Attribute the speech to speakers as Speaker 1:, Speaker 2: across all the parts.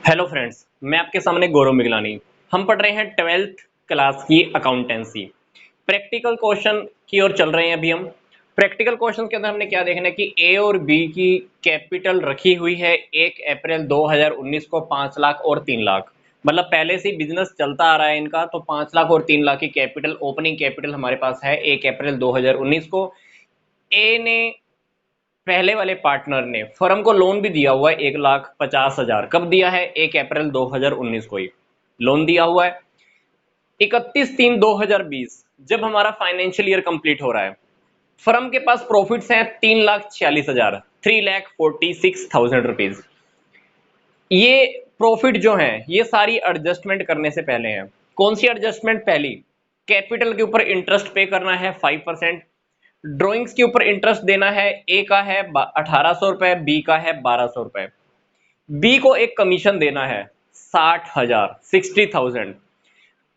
Speaker 1: Hello friends, मैं आपके सामने गौरव मिगलानी। हम पढ़ रहे हैं 12th क्लास की अकाउंटेंसी। प्रैक्टिकल क्वेश्चन की ओर चल रहे हैं अभी हम। प्रैक्टिकल क्वेश्चन के अंदर हमने क्या देखना है कि ए और बी की कैपिटल रखी हुई है 1 अप्रैल 2019 को 5 लाख और 3 लाख। मतलब पहले से बिजनेस चलता आ रहा है इनका, तो 5 लाख और 3 लाख की कैपिटल, ओपनिंग कैपिटल हमारे पास है 1 अप्रैल 2019 को। ए ने, पहले वाले पार्टनर ने, फर्म को लोन भी दिया हुआ है 1,50,000। कब दिया है? 1 अप्रैल 2019 को ही लोन दिया हुआ है। 31/3/2020 जब हमारा फाइनेंशियल ईयर कंप्लीट हो रहा है, फर्म के पास प्रॉफिट्स हैं 3,46,000, 3,46,000 रुपीज। ये प्रॉफिट जो है ये सारी एडजस्टमेंट करने से पहले है। कौन सी एडजस्टमेंट? पहली, कैपिटल के ऊपर इंटरेस्ट पे करना है 5%। ड्रॉइंग्स के ऊपर इंटरेस्ट देना है, ए का है 1,800 रुपए, बी का है 1,200 रुपए। बी को एक कमीशन देना है 60,000, 60,000।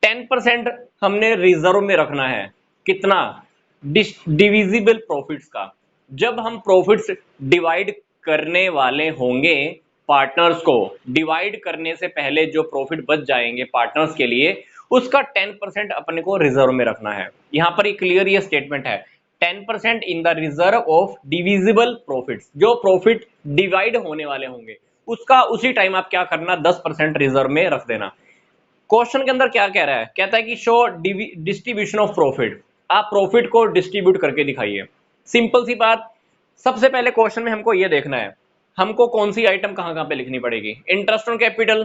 Speaker 1: 10% हमने रिजर्व में रखना है। कितना? डिविजिबल प्रॉफिट्स का। जब हम प्रॉफिट्स डिवाइड करने वाले होंगे, पार्टनर्स को डिवाइड करने से पहले जो प्रॉफिट बच जाएंगे पार्टनर्स के लिए, उसका 10% अपने को रिजर्व में रखना है। यहां पर एक क्लियर ये स्टेटमेंट है, 10% in the reserve of divisible profits. जो प्रॉफिट डिवाइड होने वाले होंगे उसका उसी टाइम आप क्या करना, 10% रिजर्व में रख देना। क्वेश्चन के अंदर क्या कह रहा है? कहता है कि शो डिस्ट्रीब्यूशन ऑफ प्रॉफिट। आप प्रॉफिट को डिस्ट्रीब्यूट करके दिखाइए। सिंपल सी बात। सबसे पहले क्वेश्चन में हमको यह देखना है, हमको कौन सी आइटम कहां कहां पे लिखनी पड़ेगी। Interest on capital,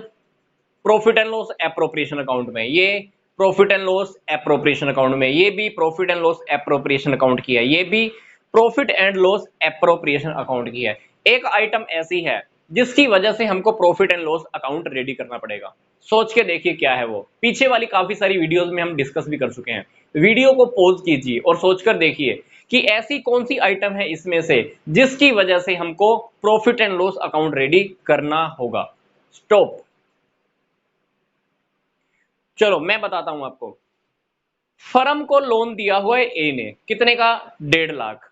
Speaker 1: profit and loss appropriation account में, ये profit and loss appropriation account में, ये भी profit and loss appropriation account की है, ये भी profit and loss appropriation account की है। एक आइटम ऐसी है जिसकी वजह से हमको profit and loss account ready करना पड़ेगा। सोच के देखिए क्या है वो। पीछे वाली काफी सारी वीडियोस में हम डिस्कस भी कर चुके हैं। वीडियो को पॉज कीजिए और सोचकर देखिए कि ऐसी कौन सी आइटम है इसमें से जिसकी वजह से हमको profit and loss account ready करना होगा। स्टॉप। चलो मैं बताता हूं आपको। फर्म को लोन दिया हुआ है ए ने, कितने का? 1.5 लाख।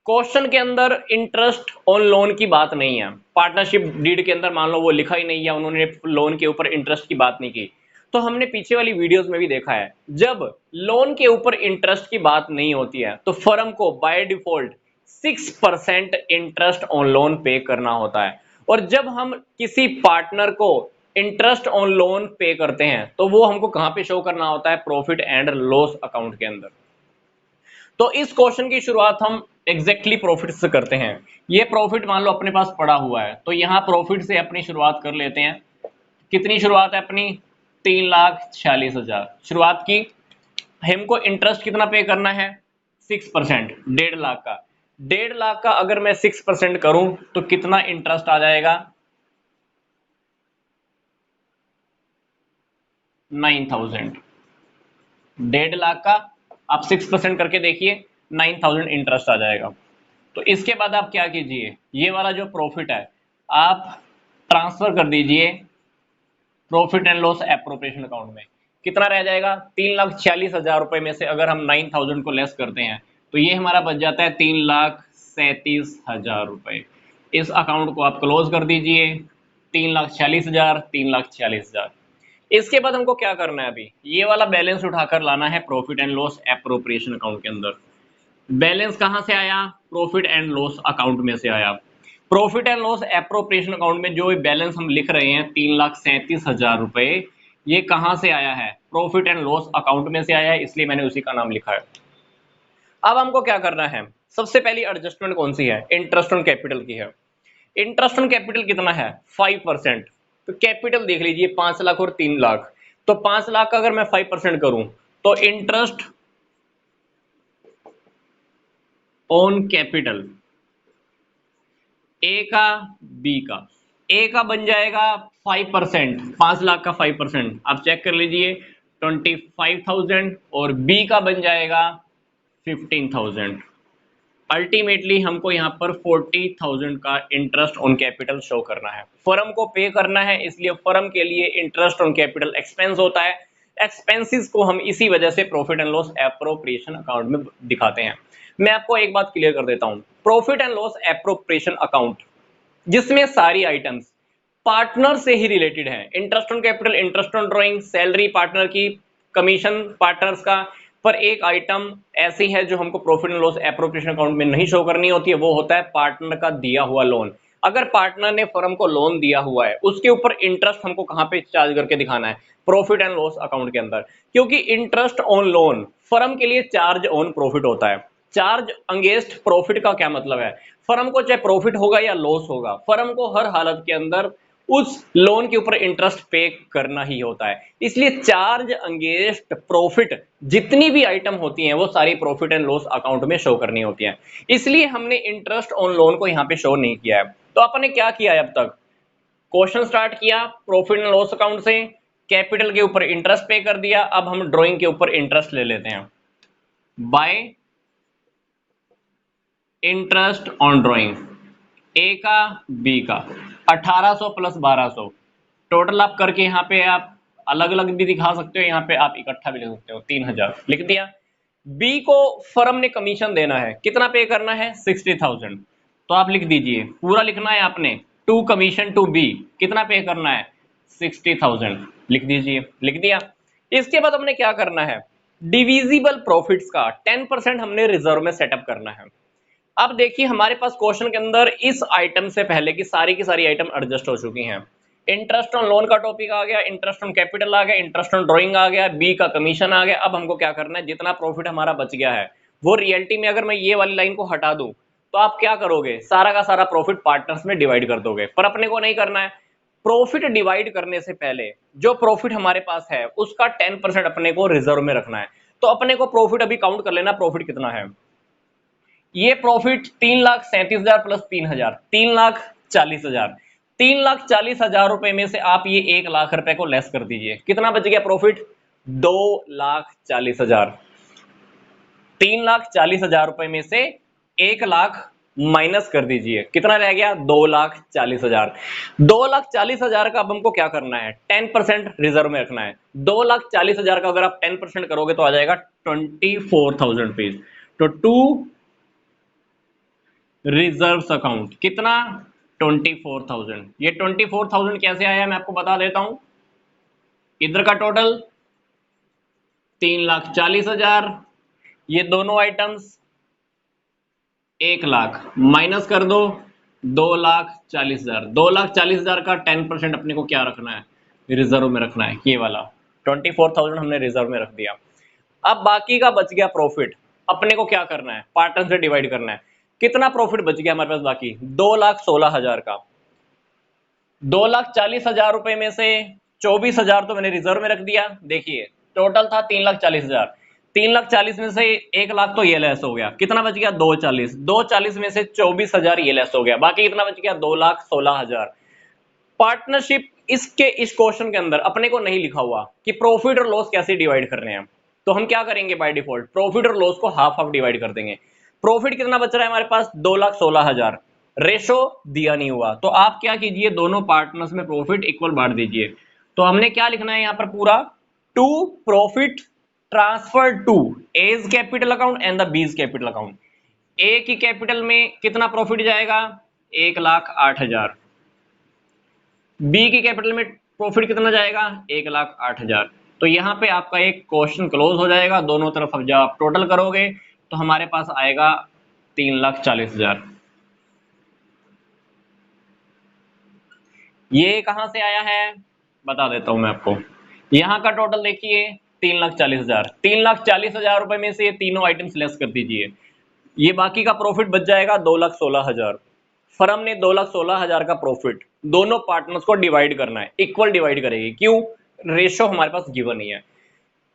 Speaker 1: क्वेश्चन के अंदर इंटरेस्ट ऑन लोन की बात नहीं है। पार्टनरशिप डीड के अंदर मान लो वो लिखा ही नहीं है, उन्होंने लोन के ऊपर इंटरेस्ट की बात नहीं की। तो हमने पीछे वाली वीडियोस में भी देखा है, जब लोन के ऊपर इंटरेस्ट की बात नहीं होती है तो फर्म को by default 6% interest on loan पे करना होता है। और जब हम किसी पार्टनर को इंटरेस्ट ऑन लोन पे करते हैं तो वो हमको कहां पे शो करना होता है? प्रॉफिट एंड लॉस अकाउंट के अंदर। तो इस क्वेश्चन की शुरुआत हम एग्जैक्टली प्रॉफिट से करते हैं। ये प्रॉफिट मान लो अपने पास पड़ा हुआ है, तो यहां प्रॉफिट से अपनी शुरुआत कर लेते हैं। कितनी शुरुआत है अपनी? 3,46,000 शुरुआत की। हमको इंटरेस्ट कितना पे करना है? 6%, 1.5 लाख का। 1.5 लाख का अगर मैं 6% करूं तो कितना इंटरेस्ट आ जाएगा? 9,000। 1.5 लाख का आप 6% करके देखिए, 9,000 इंटरेस्ट आ जाएगा। तो इसके बाद आप क्या कीजिए, ये वाला जो प्रॉफिट है आप ट्रांसफर कर दीजिए profit and loss appropriation account में। कितना रह जाएगा? 3,46,000 रुपए में से अगर हम 9,000 को लेस करते हैं तो ये हमारा बच जाता है 3,37,000 रुपए। इस अकाउंट को आप क्लोज कर दीजिए। 3,46,000, 3,46,000। इसके बाद हमको क्या करना है? अभी ये वाला बैलेंस उठाकर लाना है profit and loss appropriation account के अंदर। बैलेंस कहां से आया? प्रॉफिट एंड लॉस अकाउंट में से आया। Profit and loss appropriation account में जो बैलेंस हम लिख रहे हैं 3,37,000 रुपए, ये कहां से आया है? प्रॉफिट एंड लॉस अकाउंट में से आया है, इसलिए मैंने उसी का नाम लिखा है। अब हमको क्या करना है? सबसे पहली एडजस्टमेंट कौन सी है? इंटरेस्ट ऑन कैपिटल की है। इंटरेस्ट ऑन कैपिटल कितना है? 5%। तो कैपिटल देख लीजिए, 5 लाख और 3 लाख। तो 5 लाख का अगर मैं 5% करूं तो इंटरेस्ट ऑन कैपिटल ए का, बी का, ए का बन जाएगा 5%, 5 लाख का 5%, आप चेक कर लीजिए 25,000, और बी का बन जाएगा 15,000। अल्टीमेटली हमको यहाँ पर 40,000 का इंटरेस्ट ऑन कैपिटल शो करना है। फर्म को पे करना है, इसलिए फर्म के लिए इंटरेस्ट ऑन कैपिटल एक्सपेंस होता है। एक्सपेंसेस को हम इसी वजह से profit and loss appropriation account में दिखाते हैं। मैं आपको एक बात क्लियर कर देता हूं, profit and loss appropriation account जिसमें सारी आइटम्स पार्टनर से ही रिलेटेड है। Interest on capital, interest on drawing, salary partner की, कमीशन पार्टनर्स का। पर एक आइटम ऐसी है जो हमको profit and loss appropriation account में नहीं शो करनी होती है, वो होता है पार्टनर का दिया हुआ लोन। अगर पार्टनर ने फर्म को लोन दिया हुआ है, उसके ऊपर इंटरेस्ट हमको कहां पे चार्ज करके दिखाना है? प्रॉफिट एंड लॉस अकाउंट के अंदर। क्योंकि इंटरेस्ट ऑन लोन फर्म के लिए चार्ज ऑन प्रॉफिट होता है। चार्ज अगेंस्ट प्रॉफिट का क्या मतलब है? फर्म को चाहे प्रॉफिट होगा या लॉस होगा, फर्म को हर हालत के अंदर उस लोन के ऊपर इंटरेस्ट पे करना ही होता है। इसलिए चार्ज अगेंस्ट प्रॉफिट जितनी भी आइटम होती हैं वो सारी प्रॉफिट एंड लॉस अकाउंट में शो करनी होती हैं। इसलिए हमने इंटरेस्ट ऑन लोन को यहां पे शो नहीं किया है। तो अपन ने क्या किया है अब तक? क्वेश्चन स्टार्ट किया प्रॉफिट एंड लॉस अकाउंट से, कैपिटल के ऊपर इंटरेस्ट पे कर दिया। अब हम ड्राइंग के ऊपर इंटरेस्ट ले लेते हैं। बाय इंटरेस्ट ऑन ड्राइंग, ए का बी का 1800 प्लस 1200 टोटल आप करके यहाँ पे आप अलग अलग भी दिखा सकते हो, यहाँ पे आप इकट्ठा भी लिख सकते हो। 3000 लिख दिया। बी को फर्म ने कमीशन देना है, कितना पे करना है? 60,000। तो आप लिख दीजिए, पूरा लिखना है आपने, टू कमीशन टू बी, कितना पे करना है? 60,000 लिख दीजिए। लिख दिया। इसके बाद हमने क्या करना है? डिविजिबल प्रॉफिट्स का 10% हमने रिजर्व में सेटअप करना है। अब देखिए हमारे पास क्वेश्चन के अंदर इस आइटम से पहले की सारी आइटम एडजस्ट हो चुकी हैं। इंटरेस्ट ऑन लोन का टॉपिक आ गया, इंटरेस्ट ऑन कैपिटल आ गया, इंटरेस्ट ऑन ड्राइंग आ गया, बी का कमीशन आ गया। अब हमको क्या करना है? जितना प्रॉफिट हमारा बच गया है वो रियलिटी में अगर मैं ये वाली लाइन को हटा दूं तो आप क्या करोगे? सारा का सारा प्रॉफिट पार्टनर्स में डिवाइड कर दोगे। पर अपने को नहीं करना है। प्रॉफिट डिवाइड करने से पहले जो प्रॉफिट हमारे पास है उसका 10% अपने को रिजर्व में रखना है। तो अपने को प्रॉफिट अभी काउंट कर लेना, प्रॉफिट कितना है। ये प्रॉफिट 3,37,000 प्लस 3,000, 3,40,000। 3,40,000 रुपए में से आप ये 1,00,000 रुपए को लेस कर दीजिए। कितना बच गया प्रॉफिट? 2,40,000। 3,40,000 रुपए में से 1,00,000 माइनस कर दीजिए, कितना रह गया? 2,40,000। 2,40,000 का अब हमको क्या करना है? 10% रिजर्व में रखना है। 2,40,000 का अगर आप 10% करोगे तो आ जाएगा 24,000 रुपीज। तो टू रिजर्व्स अकाउंट कितना? 24,000। ये 24,000 कैसे आया मैं आपको बता देता हूं। इधर का टोटल 3,40,000, ये दोनों आइटम्स 1,00,000 माइनस कर दो 2,40,000। 2,40,000 का 10% अपने को क्या रखना है? रिजर्व में रखना है। ये वाला 24,000 हमने रिजर्व में रख दिया। अब बाकी का बच गया प्रॉफिट, अपने को क्या करना है? पार्टनर से डिवाइड करना है। कितना प्रॉफिट बच गया हमारे पास बाकी? 2,16,000 का। 2,40,000 रुपए में से 24,000 तो मैंने रिजर्व में रख दिया। देखिए टोटल था 3,40,000, 3,40,000 में से 1,00,000 तो ये लेस हो गया, कितना बच गया? 2,40,000। 2,40,000 में से 24,000 ये लेस हो गया, बाकी कितना बच गया? 2,16,000। पार्टनरशिप इसके इस क्वेश्चन के अंदर अपने को नहीं लिखा हुआ कि प्रॉफिट और लॉस कैसे डिवाइड कर रहे हैं। तो हम क्या करेंगे? बाय डिफॉल्ट प्रॉफिट और लॉस को हाफ हाफ डिवाइड कर देंगे। प्रॉफिट कितना बच रहा है हमारे पास? 2,16,000। रेशो दिया नहीं हुआ तो आप क्या कीजिए? दोनों पार्टनर्स में प्रॉफिट इक्वल बांट दीजिए। तो हमने क्या लिखना है यहां पर? पूरा to profit transfer to A's capital account and the B's capital account. A की कैपिटल में कितना प्रॉफिट जाएगा? 1,08,000। बी की कैपिटल में प्रॉफिट कितना जाएगा? 1,08,000। तो यहां पे आपका एक क्वेश्चन क्लोज हो जाएगा। दोनों तरफ अब जब आप टोटल करोगे तो हमारे पास आएगा 3,40,000। ये कहां से आया है बता देता हूं मैं आपको। यहां का टोटल देखिए 3,40,000। 3,40,000 रुपए में से ये तीनों आइटम्स लेस कर दीजिए, ये बाकी का प्रॉफिट बच जाएगा 2,16,000। फर्म ने 2,16,000 का प्रॉफिट दोनों पार्टनर्स को डिवाइड करना है, इक्वल डिवाइड करेगी। क्यों? रेशो हमारे पास गिवन नहीं है।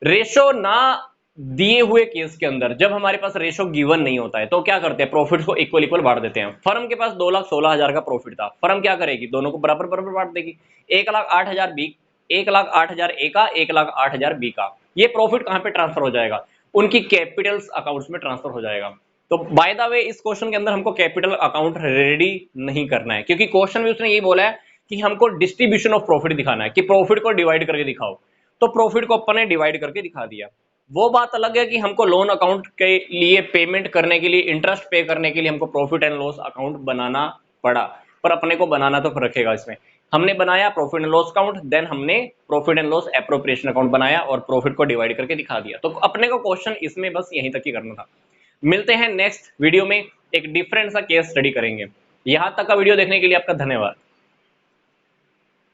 Speaker 1: रेशो ना दिए हुए केस के अंदर जब हमारे पास रेशो गिवन नहीं होता है तो क्या करते हैं? प्रॉफिट्स को इक्वल इक्वल बांट देते हैं। फर्म के पास 2,16,000 का प्रॉफिट था, फर्म क्या करेगी? दोनों को बराबर बराबर बांट देगी। 1,08,000 बी, 1,08,000 ए का, 1,08,000 बी का। ये प्रॉफिट कहां पे ट्रांसफर हो जाएगा? उनकी कैपिटल्स अकाउंट्स में ट्रांसफर हो जाएगा। तो बाय द वे इस क्वेश्चन के अंदर हमको कैपिटल अकाउंट रेडी नहीं करना है, क्योंकि क्वेश्चन में उसने यही बोला है कि हमको डिस्ट्रीब्यूशन ऑफ प्रॉफिट दिखाना है, कि प्रॉफिट को डिवाइड करके दिखाओ। तो प्रॉफिट को अपन ने डिवाइड करके दिखा दिया। वो बात अलग है कि हमको लोन अकाउंट के लिए पेमेंट करने के लिए, इंटरेस्ट पे करने के लिए हमको प्रॉफिट एंड लॉस अकाउंट बनाना पड़ा, पर अपने को बनाना तो रखेगा इसमें। हमने बनाया profit and loss account, then हमने profit and loss appropriation account बनाया और प्रॉफिट को डिवाइड करके दिखा दिया। तो अपने को क्वेश्चन इसमें बस यहीं तक ही करना था। मिलते हैं नेक्स्ट वीडियो में, एक डिफरेंट सा केस स्टडी करेंगे। यहां तक का वीडियो देखने के लिए आपका धन्यवाद।